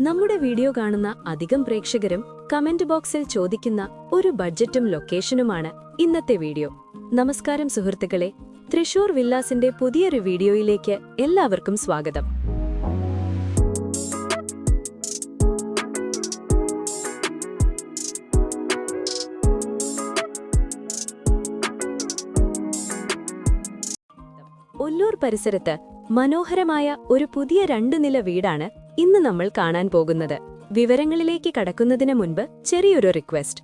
നമ്മുടെ വീഡിയോ കാണുന്ന അധികം പ്രേക്ഷകരും കമന്റ് ബോക്സിൽ ചോദിക്കുന്ന ഒരു ബഡ്ജറ്റും ലൊക്കേഷനുമാണ് ഇന്നത്തെ വീഡിയോ. നമസ്കാരം സുഹൃത്തുക്കളെ, തൃശൂർ വില്ലാസിന്റെ പുതിയൊരു വീഡിയോയിലേക്ക് എല്ലാവർക്കും സ്വാഗതം. ഒല്ലൂർ പരിസരത്ത് മനോഹരമായ ഒരു പുതിയ 2 നില വീടാണ് ഇന്ന് നമ്മൾ കാണാൻ പോകുന്നത്. വിവരങ്ങളിലേക്ക് കടക്കുന്നതിന് മുൻപ് ചെറിയൊരു റിക്വസ്റ്റ്.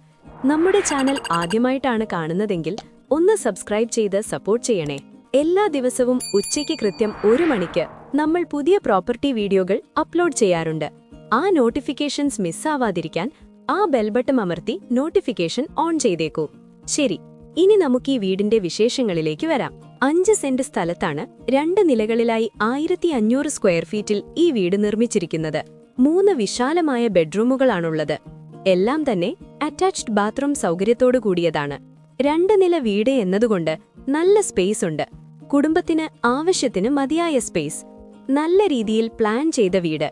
നമ്മുടെ ചാനൽ ആദ്യമായിട്ടാണ് കാണുന്നതെങ്കിൽ ഒന്ന് സബ്സ്ക്രൈബ് ചെയ്ത് സപ്പോർട്ട് ചെയ്യണേ. എല്ലാ ദിവസവും ഉച്ചയ്ക്ക് കൃത്യം 1 മണിക്ക് നമ്മൾ പുതിയ പ്രോപ്പർട്ടി വീഡിയോകൾ അപ്ലോഡ് ചെയ്യാറുണ്ട്. ആ നോട്ടിഫിക്കേഷൻസ് മിസ്സാവാതിരിക്കാൻ ആ ബെൽ ബട്ടൺ അമർത്തി നോട്ടിഫിക്കേഷൻ ഓൺ ചെയ്തേക്കൂ. ശരി, ഇനി നമുക്ക് ഈ വീടിന്റെ വിശേഷങ്ങളിലേക്ക് വരാം. 5 സെന്റ് സ്ഥലത്താണ് 2 നിലകളിലായി 1500 സ്ക്വയർ ഫീറ്റിൽ ഈ വീട് നിർമ്മിച്ചിരിക്കുന്നത്. 3 വിശാലമായ ബെഡ്റൂമുകളാണുള്ളത്. എല്ലാം തന്നെ അറ്റാച്ച്ഡ് ബാത്റൂം സൗകര്യത്തോടു കൂടിയതാണ്. 2 നില വീട് എന്നതുകൊണ്ട് നല്ല സ്പേസ് ഉണ്ട്. കുടുംബത്തിന് ആവശ്യത്തിന് മതിയായ സ്പേസ്. നല്ല രീതിയിൽ പ്ലാൻ ചെയ്ത വീട്.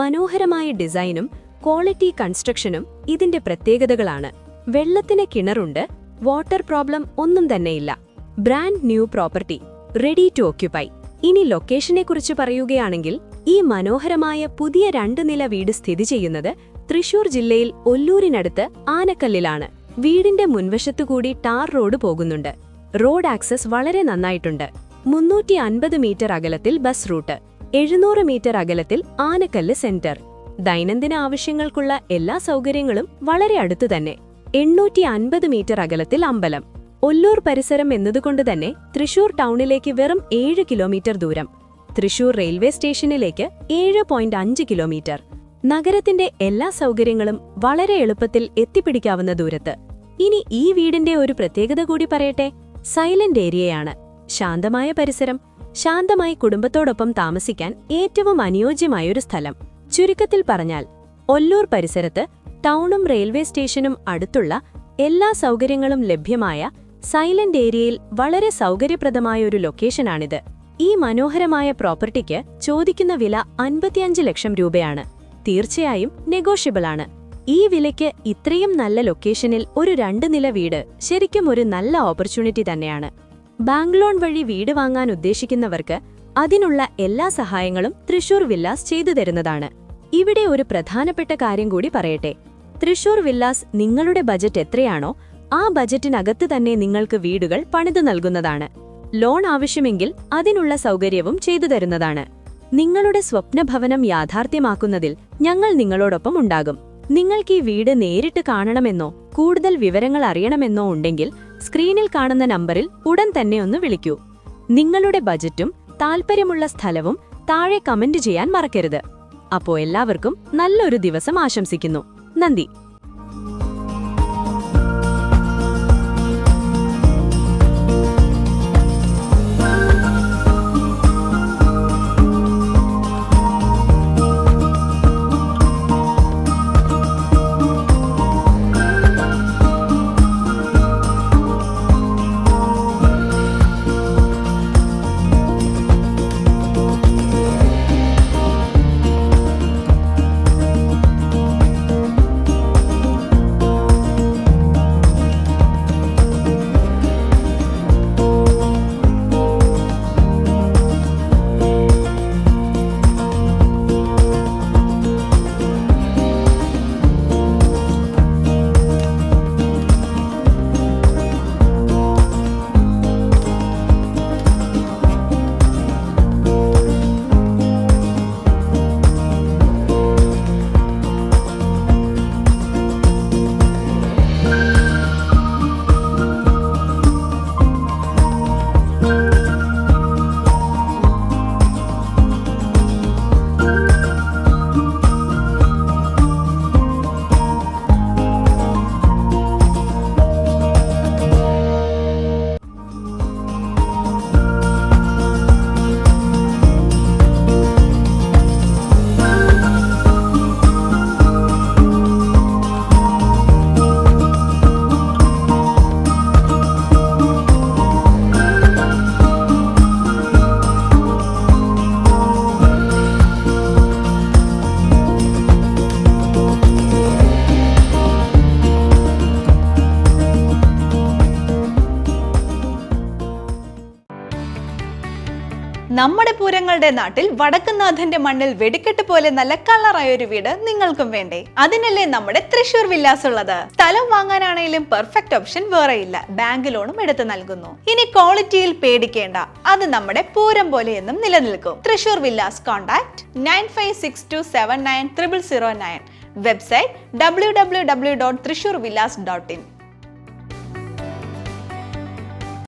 മനോഹരമായ ഡിസൈനും ക്വാളിറ്റി കൺസ്ട്രക്ഷനും ഇതിന്റെ പ്രത്യേകതകളാണ്. വെള്ളത്തിന് കിണറുണ്ട്. വാട്ടർ പ്രോബ്ലം ഒന്നും തന്നെയില്ല. Brand new property, ready to occupy. ഇനി ലൊക്കേഷനെക്കുറിച്ച് പറയുകയാണെങ്കിൽ ഈ മനോഹരമായ പുതിയ 2 നില വീട് സ്ഥിതി ചെയ്യുന്നത് തൃശൂർ ജില്ലയിൽ ഒല്ലൂരിനടുത്ത് ആനക്കല്ലിലാണ്. വീടിന്റെ മുൻവശത്തുകൂടി ടാർ റോഡ് പോകുന്നുണ്ട്. റോഡ് ആക്സസ് വളരെ നന്നായിട്ടുണ്ട്. 350 മീറ്റർ അകലത്തിൽ ബസ് റൂട്ട്, 700 മീറ്റർ അകലത്തിൽ ആനക്കല്ല് സെന്റർ. ദൈനംദിന ആവശ്യങ്ങൾക്കുള്ള എല്ലാ സൗകര്യങ്ങളും വളരെ അടുത്തു തന്നെ. 850 മീറ്റർ അകലത്തിൽ അമ്പലം. ഒല്ലൂർ പരിസരം എന്നതുകൊണ്ട് തന്നെ തൃശൂർ ടൗണിലേക്ക് വെറും 7 കിലോമീറ്റർ ദൂരം. തൃശൂർ റെയിൽവേ സ്റ്റേഷനിലേക്ക് 7.5 കിലോമീറ്റർ. നഗരത്തിന്റെ എല്ലാ സൗകര്യങ്ങളും വളരെ എളുപ്പത്തിൽ എത്തിപ്പിടിക്കാവുന്ന ദൂരത്ത്. ഇനി ഈ വീടിന്റെ ഒരു പ്രത്യേകത കൂടി പറയട്ടെ. സൈലന്റ് ഏരിയയാണ്. ശാന്തമായ പരിസരം. ശാന്തമായി കുടുംബത്തോടൊപ്പം താമസിക്കാൻ ഏറ്റവും അനുയോജ്യമായൊരു സ്ഥലം. ചുരുക്കത്തിൽ പറഞ്ഞാൽ ഒല്ലൂർ പരിസരത്ത് ടൗണും റെയിൽവേ സ്റ്റേഷനും അടുത്തുള്ള എല്ലാ സൗകര്യങ്ങളും ലഭ്യമായ സൈലന്റ് ഏരിയയിൽ വളരെ സൗകര്യപ്രദമായ ഒരു ലൊക്കേഷനാണിത്. ഈ മനോഹരമായ പ്രോപ്പർട്ടിക്ക് ചോദിക്കുന്ന വില 55 ലക്ഷം രൂപയാണ്. തീർച്ചയായും നെഗോഷ്യബിളാണ്. ഈ വിലയ്ക്ക് ഇത്രയും നല്ല ലൊക്കേഷനിൽ ഒരു 2 നില വീട് ശരിക്കും ഒരു നല്ല ഓപ്പർച്യൂണിറ്റി തന്നെയാണ്. ബാങ്ക് ലോൺ വഴി വീട് വാങ്ങാൻ ഉദ്ദേശിക്കുന്നവർക്ക് അതിനുള്ള എല്ലാ സഹായങ്ങളും തൃശൂർ വില്ലാസ് ചെയ്തു തരുന്നതാണ്. ഇവിടെ ഒരു പ്രധാനപ്പെട്ട കാര്യം കൂടി പറയട്ടെ. തൃശൂർ വില്ലാസ് നിങ്ങളുടെ ബജറ്റ് എത്രയാണോ ആ ബജറ്റിനകത്ത് തന്നെ നിങ്ങൾക്ക് വീടുകൾ പണിതു നൽകുന്നതാണ്. ലോൺ ആവശ്യമെങ്കിൽ അതിനുള്ള സൗകര്യവും ചെയ്തു തരുന്നതാണ്. നിങ്ങളുടെ സ്വപ്നഭവനം യാഥാർത്ഥ്യമാക്കുന്നതിൽ ഞങ്ങൾ നിങ്ങളോടൊപ്പം ഉണ്ടാകും. നിങ്ങൾക്ക് ഈ വീട് നേരിട്ട് കാണണമെന്നോ കൂടുതൽ വിവരങ്ങൾ അറിയണമെന്നോ ഉണ്ടെങ്കിൽ സ്ക്രീനിൽ കാണുന്ന നമ്പറിൽ ഉടൻ തന്നെ ഒന്ന് വിളിക്കൂ. നിങ്ങളുടെ ബജറ്റും താൽപ്പര്യമുള്ള സ്ഥലവും താഴെ കമന്റ് ചെയ്യാൻ മറക്കരുത്. അപ്പോൾ എല്ലാവർക്കും നല്ലൊരു ദിവസം ആശംസിക്കുന്നു. നന്ദി. നമ്മുടെ പൂരങ്ങളുടെ നാട്ടിൽ വടക്കുന്നാഥന്റെ മണ്ണിൽ വെടിക്കെട്ട് പോലെ നല്ല കളറായ ഒരു വീട് നിങ്ങൾക്കും വേണ്ടേ? അതിനല്ലേ നമ്മുടെ തൃശൂർ വില്ലാസ് ഉള്ളത്. സ്ഥലം വാങ്ങാനാണെങ്കിലും പെർഫെക്റ്റ് ഓപ്ഷൻ വേറെയില്ല. ബാങ്ക് ലോണും എടുത്ത് നൽകുന്നു. ഇനി ക്വാളിറ്റിയിൽ പേടിക്കേണ്ട, അത് നമ്മുടെ പൂരം പോലെ എന്നും നിലനിൽക്കും. Thrissur villas. Contact 9562790009. Website www.trishurvillas.in.